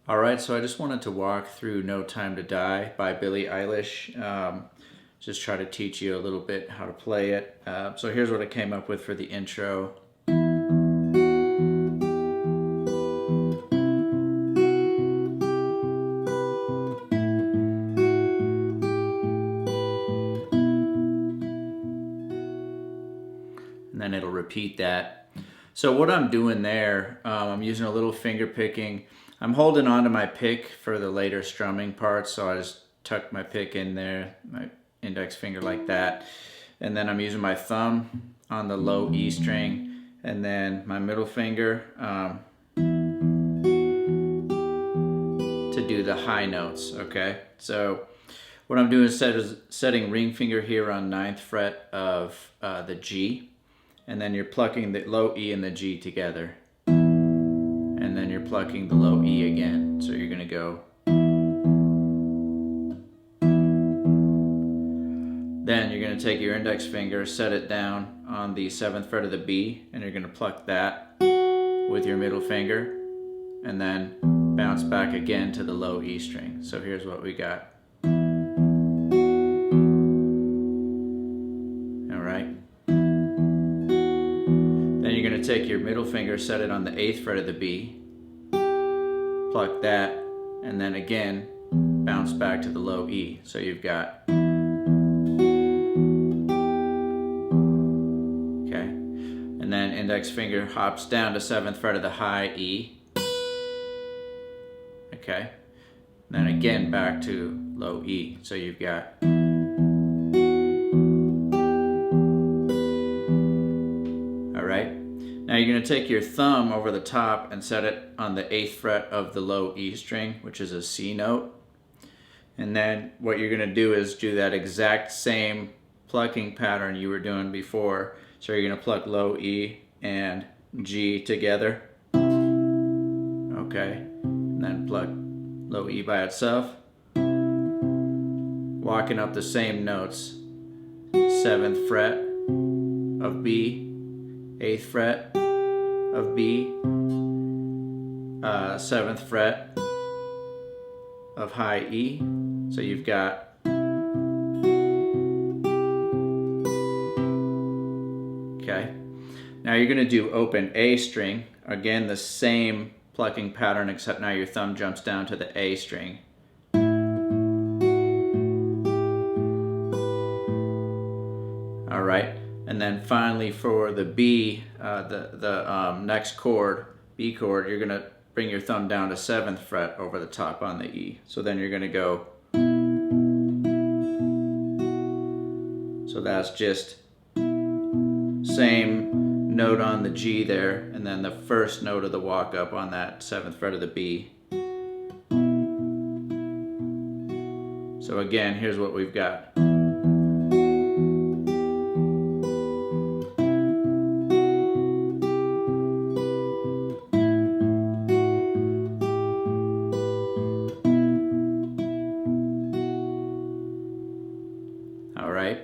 Alright, so I just wanted to walk through No Time to Die by Billie Eilish. Just try to teach you a little bit how to play it. So here's what I came up with for the intro. And then it'll repeat that. So what I'm doing there, I'm using a little finger picking. I'm holding on to my pick for the later strumming parts, so I just tuck my pick in there, my index finger like that. And then I'm using my thumb on the low E string, and then my middle finger to do the high notes, okay? So what I'm doing is setting ring finger here on 9th fret of the G, and then you're plucking the low E and the G together. And then you're plucking the low E again. So you're gonna go. Then you're gonna take your index finger, set it down on the 7th fret of the B, and you're gonna pluck that with your middle finger, and then bounce back again to the low E string. So here's what we got. You're going to take your middle finger, set it on the 8th fret of the B, pluck that, and then again bounce back to the low E. So you've got, okay, and then index finger hops down to 7th fret of the high E, okay, and then again back to low E. So you've got, all right. Now you're going to take your thumb over the top and set it on the 8th fret of the low E string, which is a C note. And then what you're going to do is do that exact same plucking pattern you were doing before. So you're going to pluck low E and G together. Okay. And then pluck low E by itself. Walking up the same notes. 7th fret of B, 8th fret of B, 7th fret of high E. So you've got, okay. Now you're going to do open A string. Again, the same plucking pattern, except now your thumb jumps down to the A string. All right. And then finally for the B, the next chord, B chord, you're gonna bring your thumb down to 7th fret over the top on the E. So then you're gonna go. So that's just same note on the G there, and then the first note of the walk up on that 7th fret of the B. So again, here's what we've got. Alright,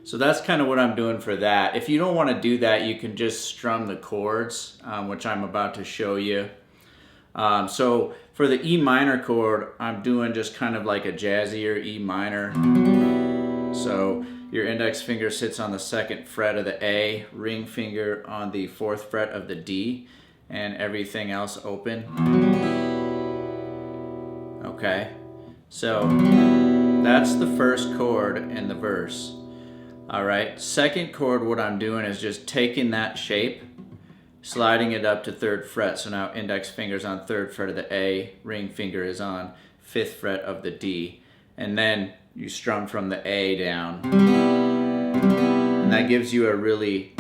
so that's kind of what I'm doing for that. If you don't want to do that, you can just strum the chords, which I'm about to show you. So for the E minor chord, I'm doing just kind of like a jazzier E minor. So your index finger sits on the 2nd fret of the A, ring finger on the 4th fret of the D, and everything else open. Okay, so that's the first chord in the verse. All right, second chord, what I'm doing is just taking that shape, sliding it up to 3rd fret. So now index finger's on 3rd fret of the A, ring finger is on 5th fret of the D. And then you strum from the A down. And that gives you a really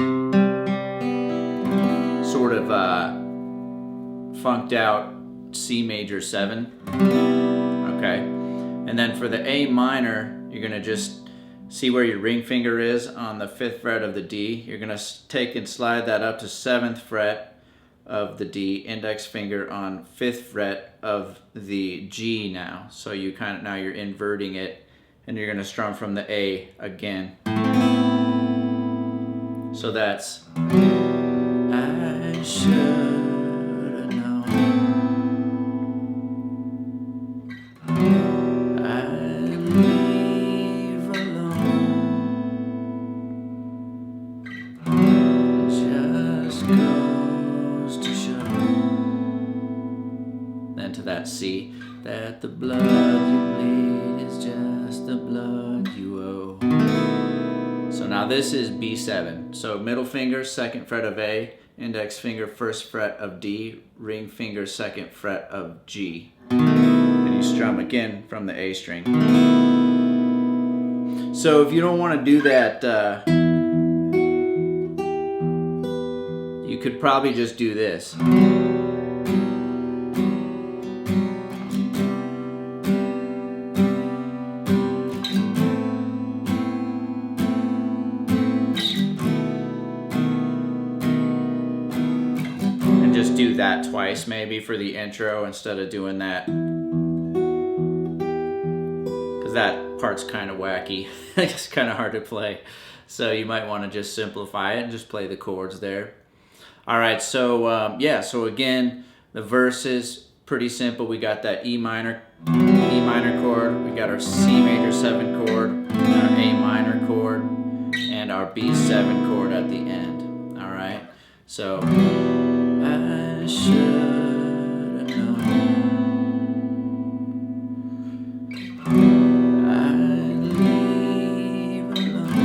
sort of funked out C major 7. Okay. And then for the A minor, you're going to just see where your ring finger is on the 5th fret of the D. You're going to take and slide that up to 7th fret of the D, index finger on 5th fret of the G now. So you now you're inverting it, and you're going to strum from the A again. So that's I should have known. then to that C. That the blood you bleed is just the blood you owe. So now this is B7. So middle finger, 2nd fret of A, index finger, 1st fret of D, ring finger, 2nd fret of G. And you strum again from the A string. So if you don't want to do that, you could probably just do this. Just do that twice maybe for the intro instead of doing that, because that part's kind of wacky. It's kind of hard to play, so you might want to just simplify it and just play the chords there. All right, so yeah, so again, the verse is pretty simple. We got that E minor chord, we got our C major 7 chord, our A minor chord, and our B7 chord at the end. All right, so I should have known I'd leave alone.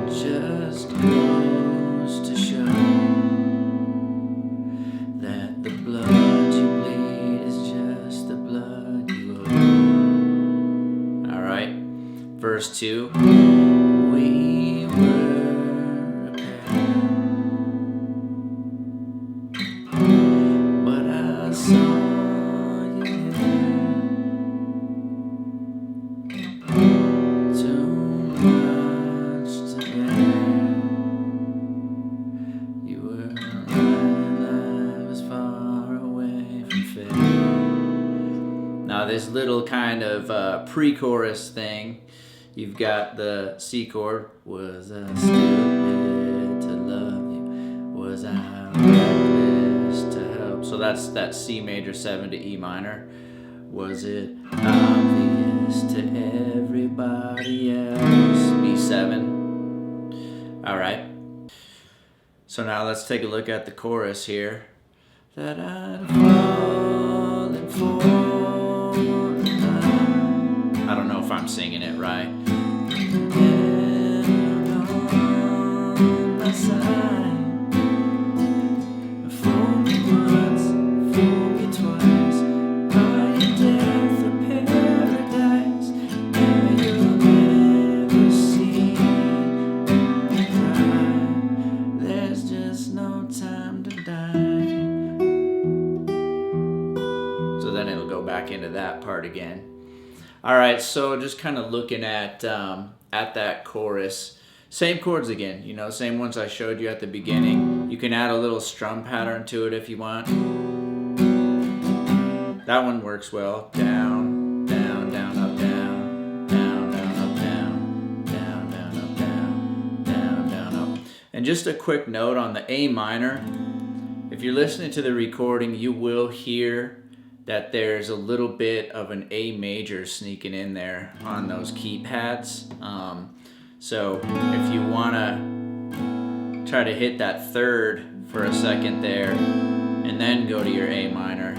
Just goes to show that the blood you bleed is just the blood you owe. Alright, verse 2. We were this little kind of pre-chorus thing. You've got the C chord. Was I stupid to love you? Was I reckless to help? So that's that C major 7 to E minor. Was it obvious to everybody else? B7. All right. So now let's take a look at the chorus here. That I'd fallen for. I don't know if I'm singing it right. Fool me once, fool me twice. Are you dead for paradise? Now you'll never see me cry. There's just no time to die. So then it'll go back into that part again. All right, so just kind of looking at that chorus, same chords again, you know, same ones I showed you at the beginning. You can add a little strum pattern to it if you want. That one works well. Down, down, down, up, down, down, down, up, down, down, down, up, down, down, down, up. And just a quick note on the A minor. If you're listening to the recording, you will hear that there's a little bit of an A major sneaking in there on those key pads. So if you wanna try to hit that 3rd for a second there and then go to your A minor,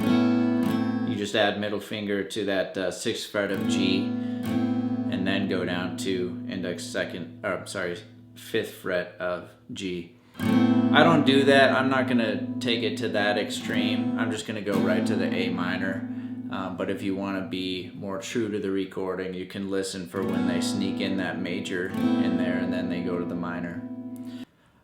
you just add middle finger to that 6th fret of G and then go down to index 5th fret of G. I don't do that. I'm not going to take it to that extreme. I'm just going to go right to the A minor. But if you want to be more true to the recording, you can listen for when they sneak in that major in there and then they go to the minor.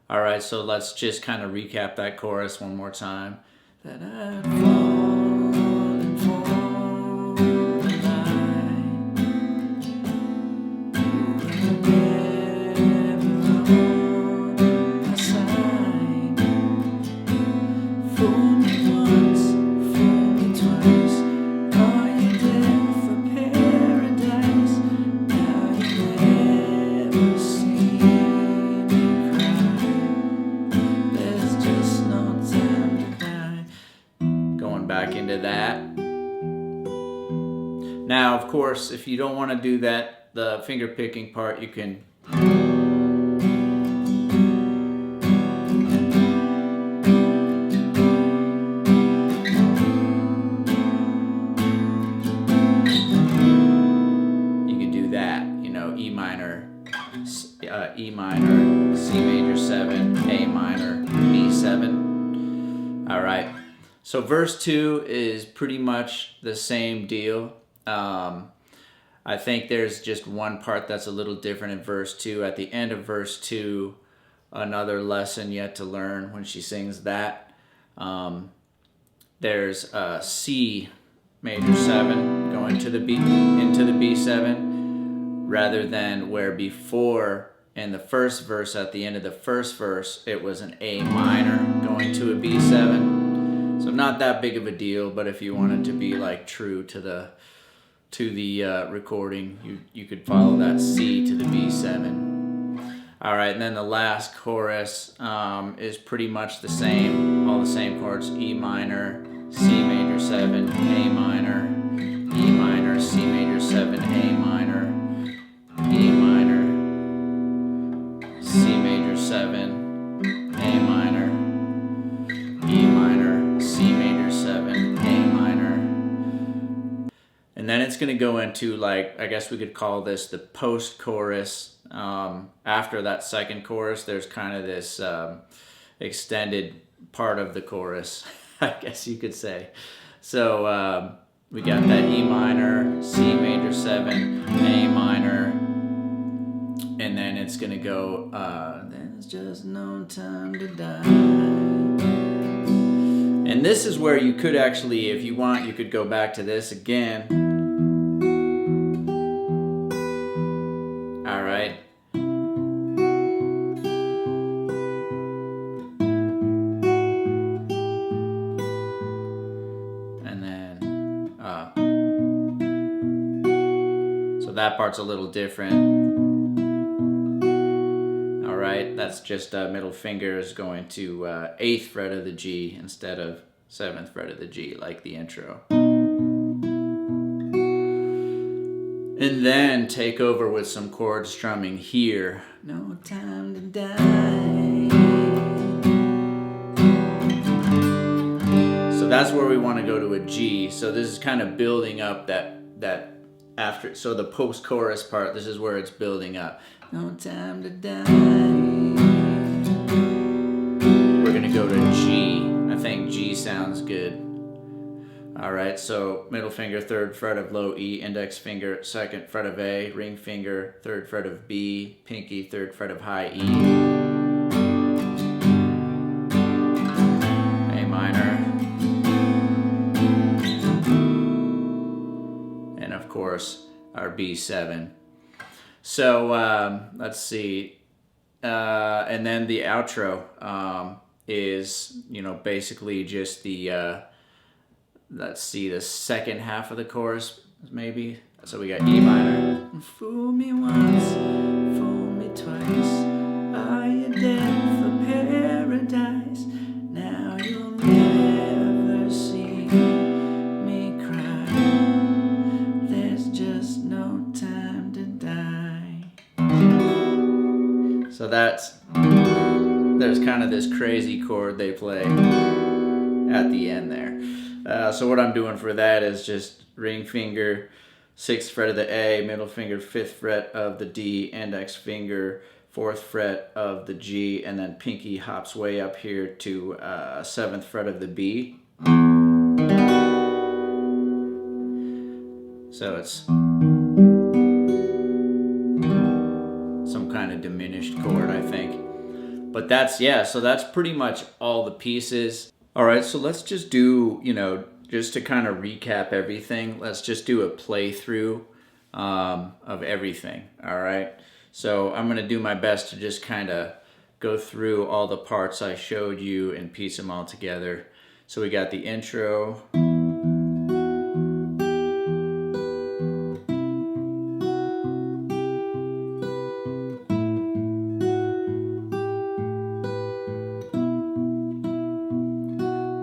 All right, so let's just kind of recap that chorus one more time. That I'd fallen for the night. Back into that. Now, of course, if you don't want to do that, the finger picking part, you can E minor, C major 7, A minor, B7. All right. So verse 2 is pretty much the same deal. I think there's just one part that's a little different in verse 2. At the end of verse 2, another lesson yet to learn when she sings that. There's a C major 7 going to the B into the B7, rather than where before in the first verse, at the end of the first verse, it was an A minor going to a B7. So not that big of a deal, but if you wanted to be like true to the recording, you could follow that C to the B7. All right, and then the last chorus is pretty much the same, all the same chords: E minor, C major 7, A minor, E minor, C major 7, A minor, E minor, C major 7, A minor, E minor, C major 7, A minor. And then it's going to go into, like, I guess we could call this the post-chorus. After that second chorus, there's kind of this extended part of the chorus, I guess you could say. So we got that E minor, C major 7, A minor, and then it's going to go, there's just no time to die. And this is where you could actually, if you want, you could go back to this again. All right. And then, so that part's a little different. All right, that's just middle finger is going to 8th fret of the G instead of 7th fret of the G, like the intro. And then take over with some chord strumming here. No time to die. So that's where we want to go to a G. So this is kind of building up that after. So the post-chorus part, this is where it's building up. No time to die. We're going to go to G. I think G sounds good. All right, so middle finger, 3rd fret of low E, index finger, 2nd fret of A, ring finger, 3rd fret of B, pinky, 3rd fret of high E, A minor, and of course our B7. So let's see, and then the outro is, basically just the let's see, the second half of the chorus, maybe. So we got E minor. Fool me once, fool me twice. Are you dead for paradise? Now you'll never see me cry. There's just no time to die. So there's kind of this crazy chord they play at the end there. So what I'm doing for that is just ring finger, 6th fret of the A, middle finger, 5th fret of the D, index finger, 4th fret of the G, and then pinky hops way up here to 7th fret of the B. So it's some kind of diminished chord, I think. But so that's pretty much all the pieces. All right, so let's just do, just to kind of recap everything, let's just do a playthrough of everything, all right? So I'm going to do my best to just kind of go through all the parts I showed you and piece them all together. So we got the intro.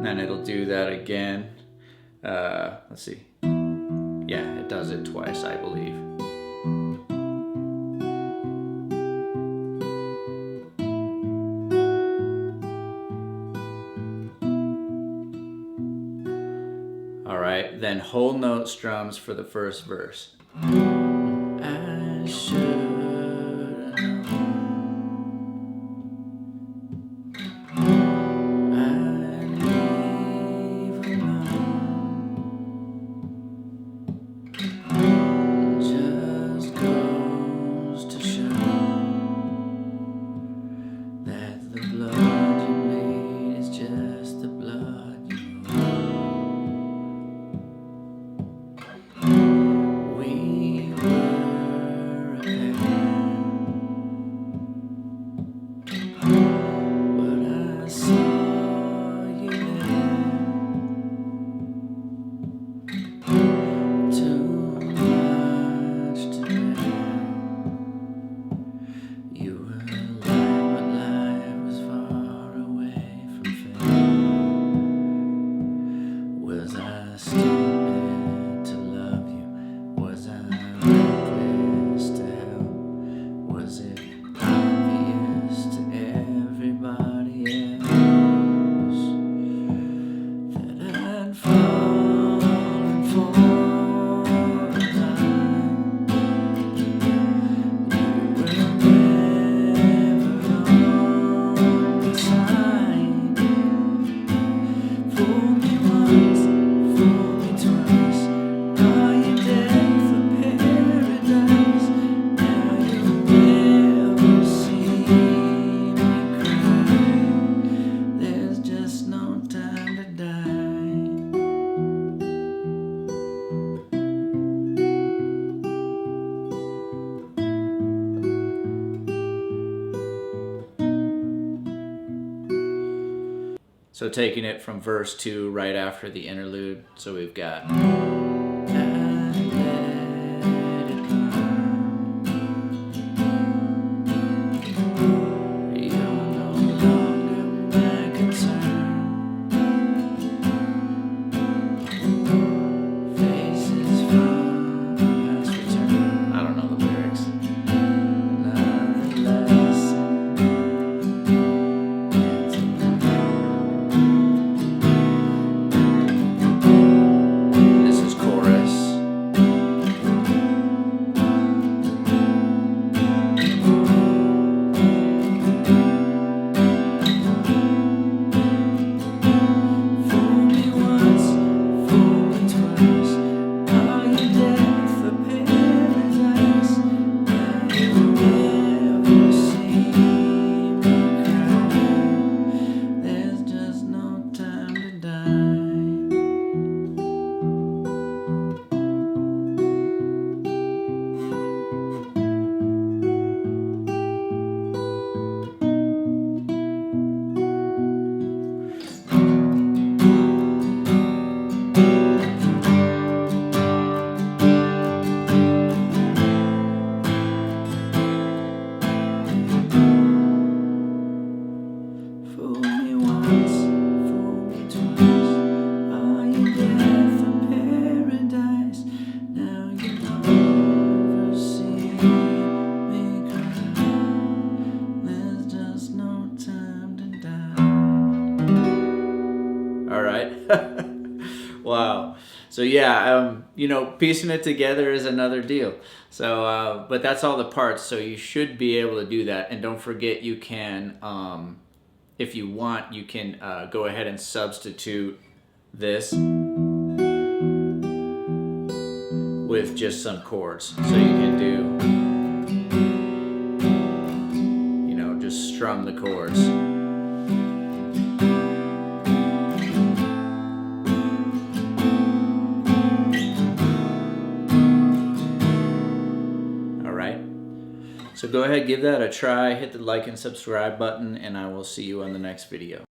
And it'll do that again. Let's see. Yeah, it does it twice, I believe. All right, then whole note strums for the first verse. I should have known. So taking it from verse 2 right after the interlude. So we've got wow. So yeah, you know, piecing it together is another deal. So, but that's all the parts. So you should be able to do that. And don't forget, you can, if you want, you can go ahead and substitute this with just some chords. So you can do, you know, just strum the chords. So go ahead, give that a try, hit the like and subscribe button, and I will see you on the next video.